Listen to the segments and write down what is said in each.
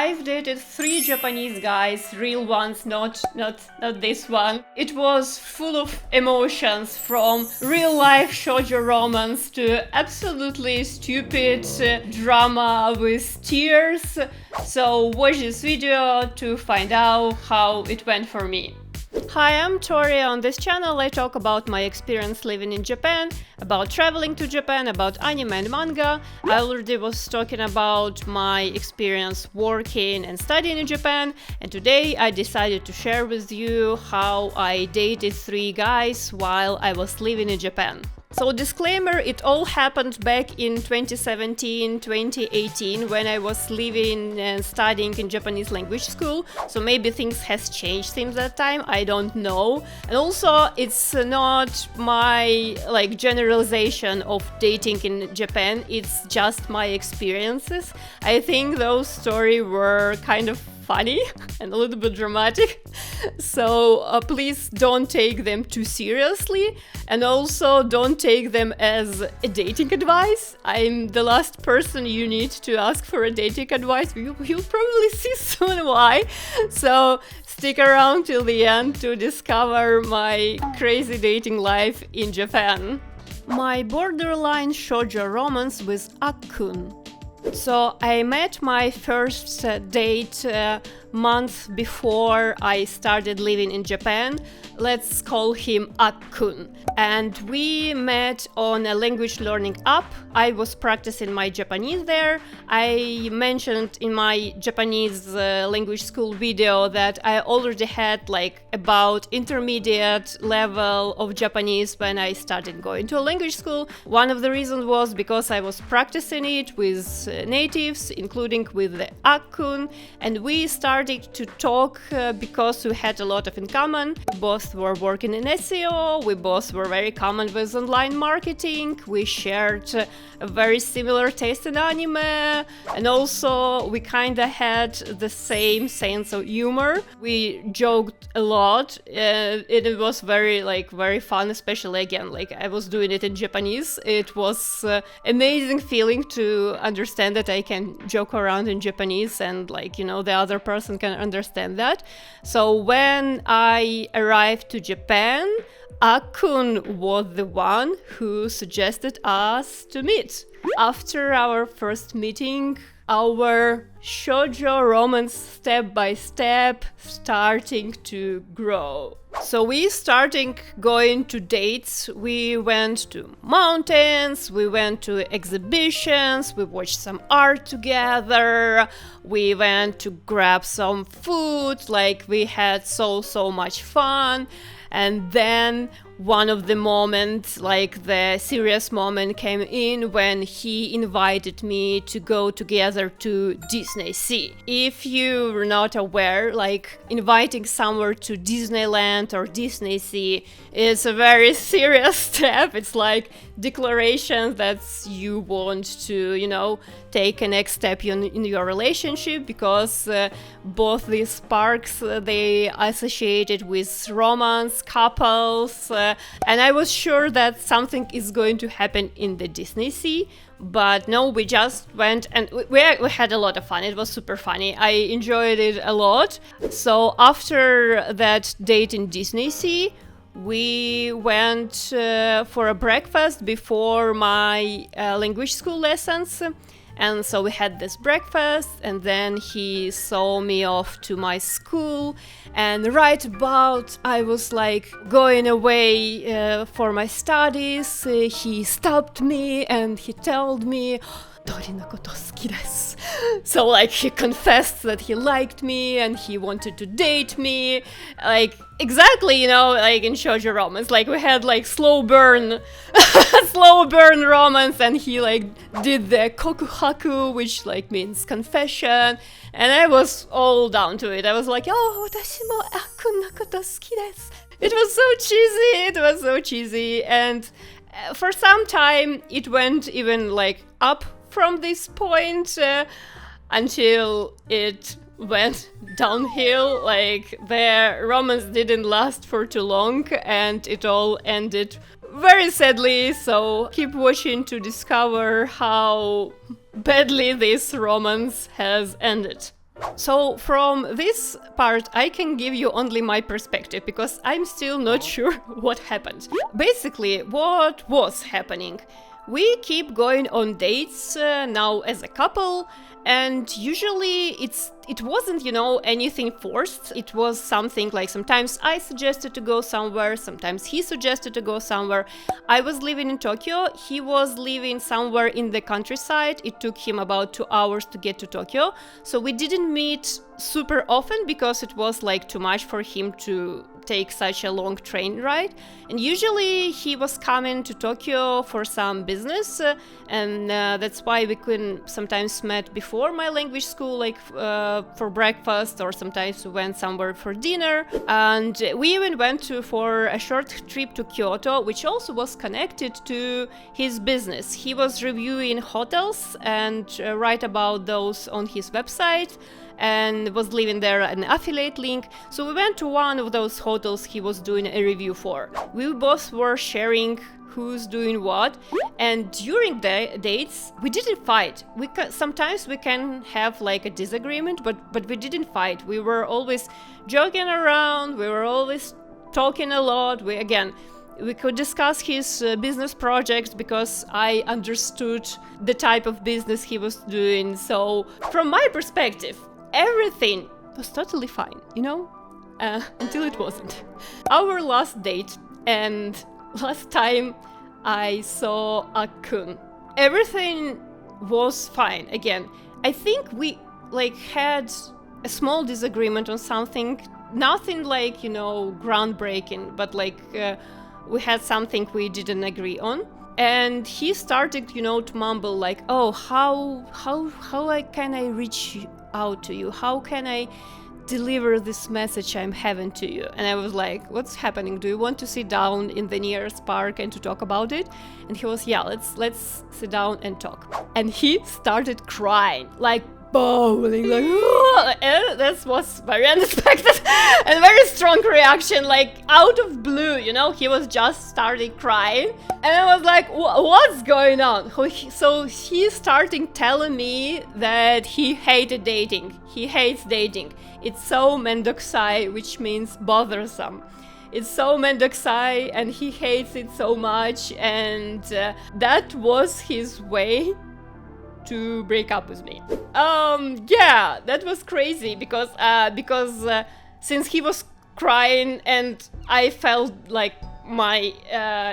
I've dated 3 Japanese guys, real ones, not this one. It was full of emotions, from real life shōjo romance to absolutely stupid drama with tears. So watch this video to find out how it went for me. Hi, I'm Tori. On this channel I talk about my experience living in Japan, about traveling to Japan, about anime and manga. I already was talking about my experience working and studying in Japan, and today I decided to share with you how I dated 3 guys while I was living in Japan. So disclaimer, it all happened back in 2017-2018 when I was living and studying in Japanese language school. So maybe things has changed since that time, I don't know. And also it's not my generalization of dating in Japan, it's just my experiences. I think those stories were kind of funny and a little bit dramatic, so please don't take them too seriously, and also don't take them as a dating advice. I'm the last person you need to ask for a dating advice. You'll probably see soon why, so stick around till the end to discover my crazy dating life in Japan. My borderline shōjo romance with Ckkun. So I met my first date month before I started living in Japan. Let's call him Ckkun. And we met on a language learning app. I was practicing my Japanese there. I mentioned in my Japanese language school video that I already had about intermediate level of Japanese when I started going to a language school. One of the reasons was because I was practicing it with natives, including with the Ckkun, and we started to talk because we had a lot of in common. We both were working in SEO, we both were very common with online marketing, we shared a very similar taste in anime, and also we kinda had the same sense of humor. We joked a lot, it was very fun, especially again, I was doing it in Japanese. It was amazing feeling to understand that I can joke around in Japanese and the other person can understand that. So when I arrived to Japan, Ckkun was the one who suggested us to meet. After our first meeting, our shōjo romance step by step starting to grow. So we started going to dates, we went to mountains, we went to exhibitions, we watched some art together, we went to grab some food, we had so much fun. And then one of the moments, the serious moment, came in when he invited me to go together to Disney Sea. If you're not aware, inviting somewhere to Disneyland or Disney Sea is a very serious step. It's declaration that you want to, take a next step in your relationship, because both these parks, they associated with romance, couples, and I was sure that something is going to happen in the Disney Sea. But no, we just went and we had a lot of fun. It was super funny. I enjoyed it a lot. So after that date in Disney Sea, we went for a breakfast before my language school lessons. And so we had this breakfast, and then he saw me off to my school, and right about I was going away for my studies, he stopped me and he told me, "Tori no koto suki desu." So he confessed that he liked me and he wanted to date me, exactly, in shōjo romance, we had slow burn slow burn romance, and he did the kokuhaku, which means confession, and I was all down to it. I was "Oh, watashi mo Ckkun no koto suki desu." It was so cheesy, and for some time it went even up from this point until it went downhill. The romance didn't last for too long and it all ended very sadly, so keep watching to discover how badly this romance has ended. So from this part, I can give you only my perspective because I'm still not sure what happened. Basically, what was happening? We keep going on dates now as a couple, and usually it wasn't, anything forced. It was something like sometimes I suggested to go somewhere, sometimes he suggested to go somewhere. I was living in Tokyo, he was living somewhere in the countryside. It took him about 2 hours to get to Tokyo, so we didn't meet super often because it was like too much for him to take such a long train ride. And usually he was coming to Tokyo for some business, and that's why we couldn't sometimes met before my language school, like for breakfast, or sometimes we went somewhere for dinner. And we even went for a short trip to Kyoto, which also was connected to his business. He was reviewing hotels and write about those on his website, and was leaving there an affiliate link. So we went to one of those hotels he was doing a review for. We both were sharing who's doing what, and during the dates we didn't fight. Sometimes we can have like a disagreement, but we didn't fight. We were always joking around, we were always talking a lot. We could discuss his business projects because I understood the type of business he was doing. So from my perspective, everything was totally fine, until it wasn't. Our last date and last time I saw Ckkun, everything was fine. Again, I think we had a small disagreement on something, nothing groundbreaking, but we had something we didn't agree on. And he started, to mumble like, oh, how can I reach out to you? How can I deliver this message I'm having to you? And I was like, what's happening? Do you want to sit down in the nearest park and to talk about it? And he was, yeah, let's sit down and talk. And he started crying, like bawling, like, and that was very unexpected and very strong reaction, like out of blue, he was just starting crying. And I was like, what's going on? So he started telling me that he hated dating. He hates dating. It's so mendokusai, which means bothersome. It's so mendokusai and he hates it so much, and that was his way to break up with me. Yeah, that was crazy because since he was crying and I felt like my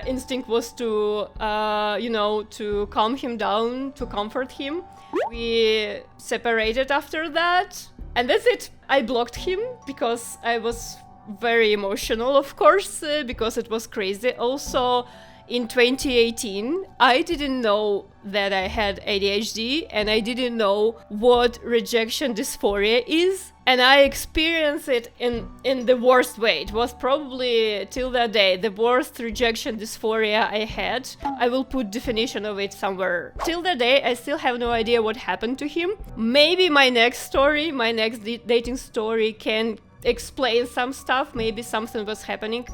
instinct was to to calm him down, to comfort him. We separated after that, and that's it. I blocked him because I was very emotional, of course, because it was crazy. Also, in 2018, I didn't know that I had ADHD, and I didn't know what rejection dysphoria is. And I experienced it in the worst way. It was probably, till that day, the worst rejection dysphoria I had. I will put definition of it somewhere. Till that day, I still have no idea what happened to him. Maybe my next dating story can explain some stuff. Maybe something was happening.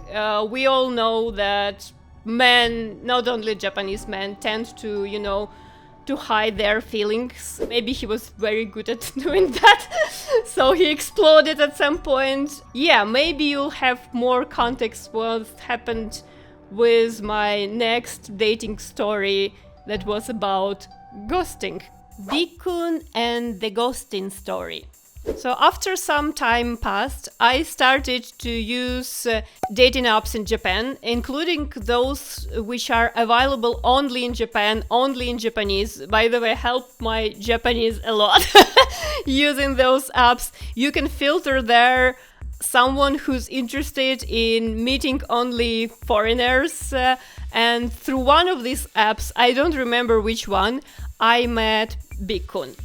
We all know that men, not only Japanese men, tend to, to hide their feelings. Maybe he was very good at doing that, so he exploded at some point. Yeah, maybe you'll have more context what happened with my next dating story that was about ghosting. Ckkun and the ghosting story. So after some time passed, I started to use dating apps in Japan, including those which are available only in Japan, only in Japanese. By the way, helped my Japanese a lot using those apps. You can filter there someone who's interested in meeting only foreigners. And through one of these apps, I don't remember which one, I met Ckkun.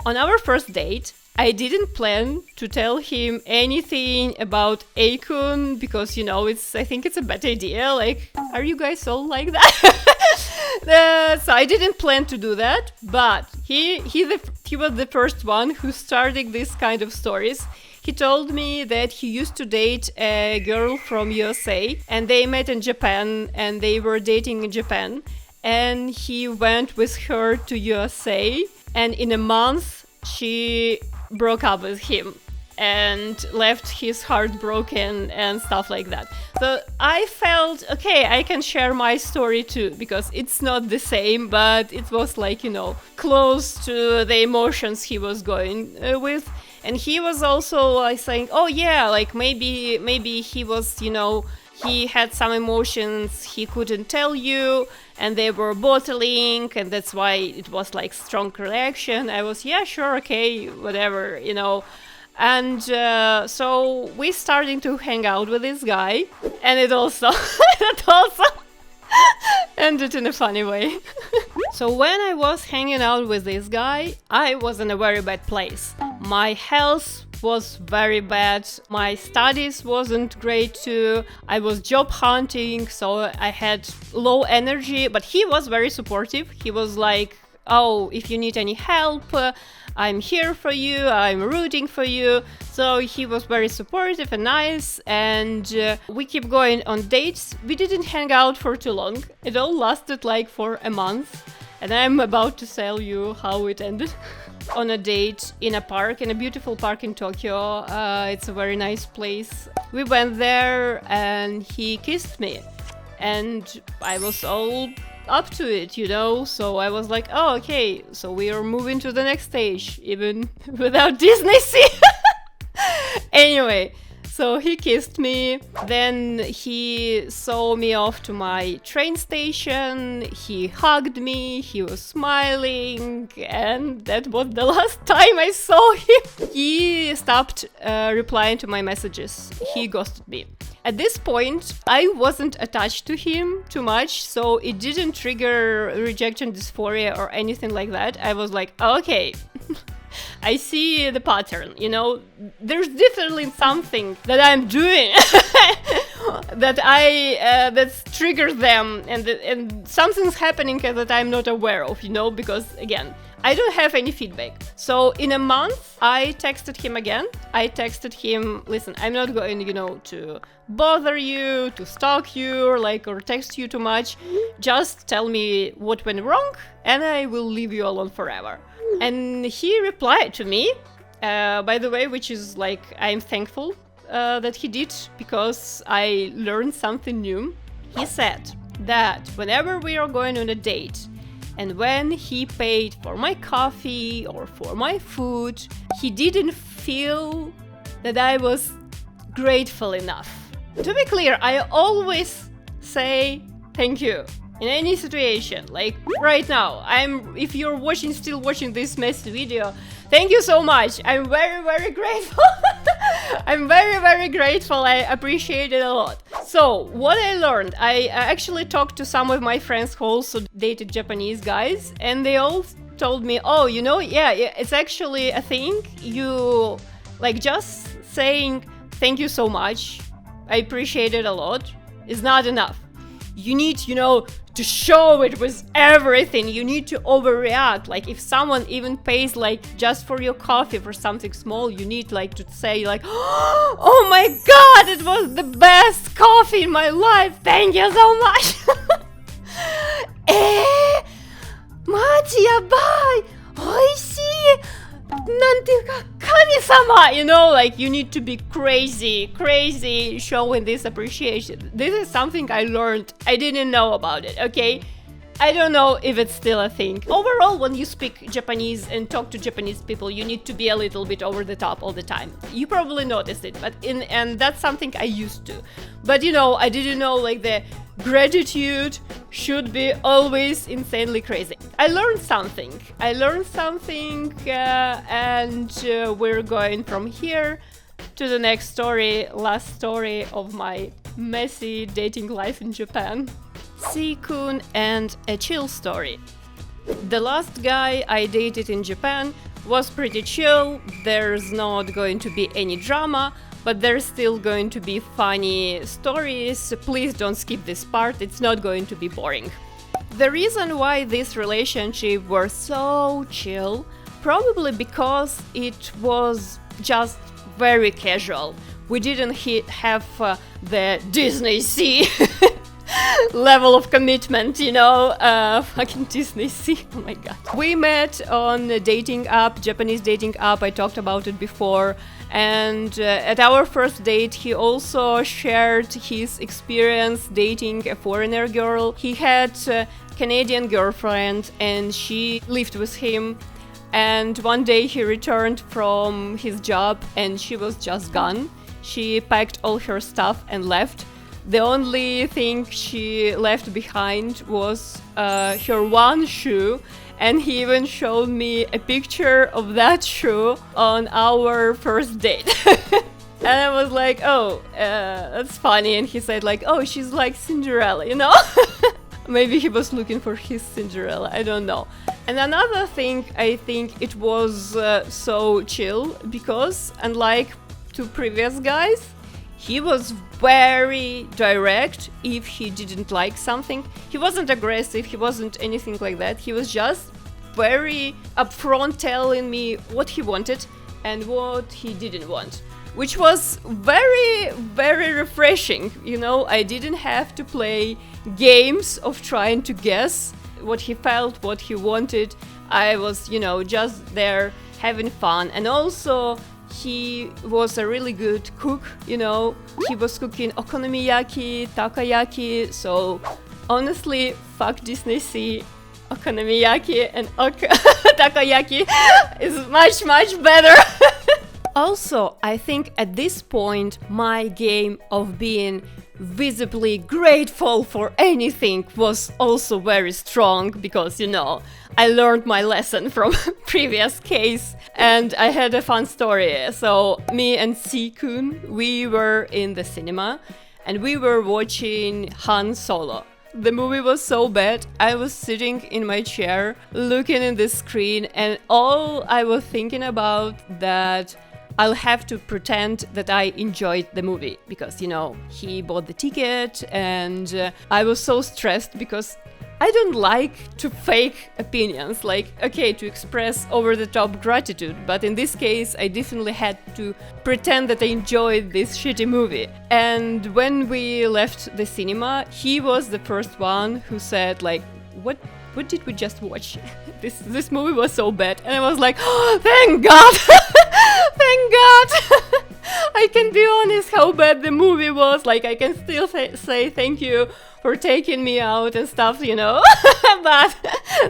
On our first date, I didn't plan to tell him anything about Ckkun because, I think it's a bad idea. Like, are you guys all like that? So I didn't plan to do that, but he was the first one who started this kind of stories. He told me that he used to date a girl from USA, and they met in Japan, and they were dating in Japan, and he went with her to USA, and in a month she broke up with him and left his heart broken and stuff like that. So I felt, okay, I can share my story too, because it's not the same, but it was like, close to the emotions he was going with. And he was also like saying, oh yeah, like maybe he was, he had some emotions he couldn't tell you, and they were bottling, and that's why it was like strong reaction. I was, yeah, sure, okay, whatever, And so we starting to hang out with this guy, and it also ended in a funny way. So when I was hanging out with this guy, I was in a very bad place. My health was very bad. My studies wasn't great too. I was job hunting, so I had low energy, but he was very supportive. He was like, oh, if you need any help, I'm here for you, I'm rooting for you. So he was very supportive and nice, and we keep going on dates. We didn't hang out for too long. It all lasted like for a month, and I'm about to tell you how it ended. On a date in a park, in a beautiful park in Tokyo. It's a very nice place. We went there and he kissed me, and I was all up to it, so I was like, oh, okay, so we are moving to the next stage, even without Disney Sea. Anyway, so he kissed me, then he saw me off to my train station, he hugged me, he was smiling, and that was the last time I saw him. He stopped replying to my messages, he ghosted me. At this point, I wasn't attached to him too much, so it didn't trigger rejection dysphoria or anything like that. I was like, okay, I see the pattern, there's definitely something that I'm doing that triggers them, and something's happening that I'm not aware of, because again, I don't have any feedback. So in a month, I texted him again. I texted him, listen, I'm not going, to bother you, to stalk you, or text you too much. Just tell me what went wrong, and I will leave you alone forever. And he replied to me, by the way, which is I'm thankful that he did, because I learned something new. He said that whenever we are going on a date, and when he paid for my coffee or for my food, he didn't feel that I was grateful enough. To be clear, I always say thank you in any situation. Like right now, if you're still watching this messy video, thank you so much. I'm very, very grateful. I'm very, very grateful. I appreciate it a lot. So what I learned, I actually talked to some of my friends who also dated Japanese guys, and they all told me, oh, yeah, it's actually a thing. You just saying thank you so much, I appreciate it a lot, is not enough. You need, to show it with everything. You need to overreact. If someone even pays just for your coffee for something small, you need to say oh my god, it was the best coffee in my life, thank you so much. マジやばい、美味しい、なんていうか神様, you need to be crazy showing this appreciation. This is something I learned. I didn't know about it, okay? I don't know if it's still a thing. Overall, when you speak Japanese and talk to Japanese people, you need to be a little bit over the top all the time. You probably noticed it, and that's something I used to. But I didn't know the gratitude should be always insanely crazy. I learned something, and we're going from here to the next story, last story of my messy dating life in Japan. Ckkun and Chill story. The last guy I dated in Japan was pretty chill. There's not going to be any drama, but there's still going to be funny stories. Please don't skip this part, it's not going to be boring. The reason why this relationship was so chill, probably because it was just very casual. We didn't have the Disney Sea level of commitment, you know, fucking Disney Sea. Oh my god. We met on a dating app, Japanese dating app. I talked about it before. And at our first date, he also shared his experience dating a foreigner girl. He had a Canadian girlfriend and she lived with him. And one day he returned from his job and she was just gone. She packed all her stuff and left. The only thing she left behind was her one shoe, and he even showed me a picture of that shoe on our first date. And I was like, oh, that's funny. And he said like, oh, she's like Cinderella, you know? Maybe he was looking for his Cinderella, I don't know. And another thing, I think it was so chill because unlike two previous guys, he was very direct if he didn't like something. He wasn't aggressive, he wasn't anything like that. He was just very upfront telling me what he wanted and what he didn't want. Which was very, very refreshing. You know, I didn't have to play games of trying to guess what he felt, what he wanted. I was, you know, just there having fun. And also, he was a really good cook, you know. He was cooking okonomiyaki, takoyaki, so honestly, fuck Disney Sea. Okonomiyaki and takoyaki is much, much better. Also, I think at this point, my game of being visibly grateful for anything was also very strong because, you know, I learned my lesson from previous case and I had a fun story. So me and Ckkun, we were in the cinema and we were watching Han Solo. The movie was so bad, I was sitting in my chair looking at the screen and all I was thinking about that I'll have to pretend that I enjoyed the movie because, you know, he bought the ticket and I was so stressed because I don't like to fake opinions, like, okay, to express over-the-top gratitude, but in this case, I definitely had to pretend that I enjoyed this shitty movie. And when we left the cinema, he was the first one who said, like, what did we just watch? This movie was so bad. And I was like, oh, thank God! Thank God! I can be honest how bad the movie was. Like, I can still say thank you for taking me out and stuff, you know. But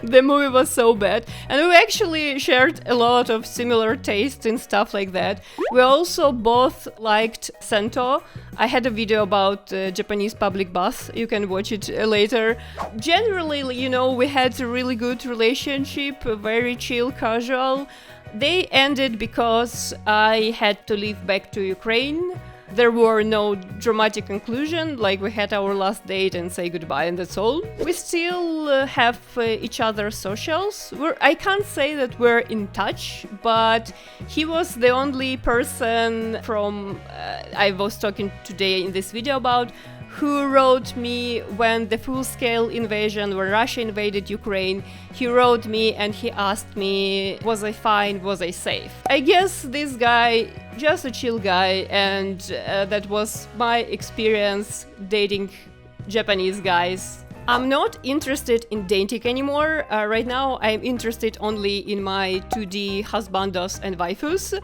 the movie was so bad. And we actually shared a lot of similar tastes and stuff like that. We also both liked Sento. I had a video about Japanese public bus. You can watch it later. Generally, you know, we had a really good relationship, very chill, casual. They ended because I had to leave back to Ukraine. There were no dramatic conclusion, like we had our last date and say goodbye and that's all. We still have each other's socials. I can't say that we're in touch, but he was the only person from I was talking today in this video about who wrote me when the full-scale invasion, when Russia invaded Ukraine. He wrote me and he asked me, was I fine, was I safe? I guess this guy, just a chill guy, and that was my experience dating Japanese guys. I'm not interested in dating anymore. Right now I'm interested only in my 2D husbandos and waifus.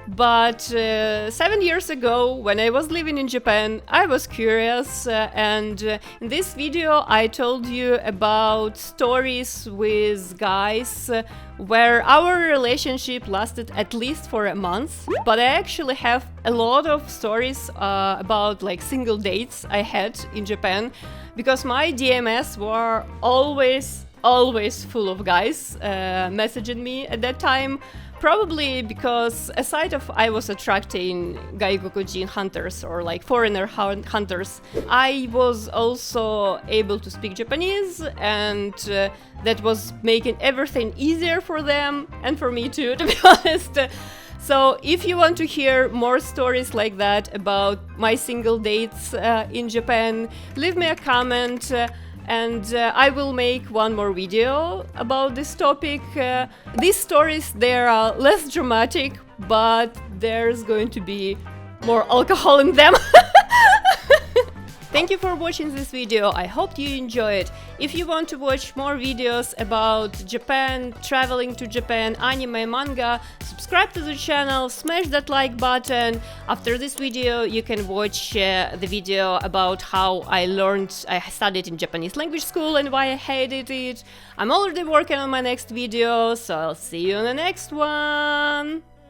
But 7 years ago, when I was living in Japan, I was curious and in this video I told you about stories with guys where our relationship lasted at least for a month. But I actually have a lot of stories about like single dates I had in Japan because my DMs were always full of guys messaging me at that time. Probably because aside of I was attracting gaikokujin hunters or like foreigner hunters, I was also able to speak Japanese and that was making everything easier for them and for me too, to be honest. So if you want to hear more stories like that about my single dates in Japan, leave me a comment. And I will make one more video about this topic. These stories, they are less dramatic, but there's going to be more alcohol in them. Thank you for watching this video, I hope you enjoy it. If you want to watch more videos about Japan, traveling to Japan, anime, manga, subscribe to the channel, smash that like button. After this video you can watch the video about how I studied in Japanese language school and why I hated it. I'm already working on my next video, so I'll see you in the next one!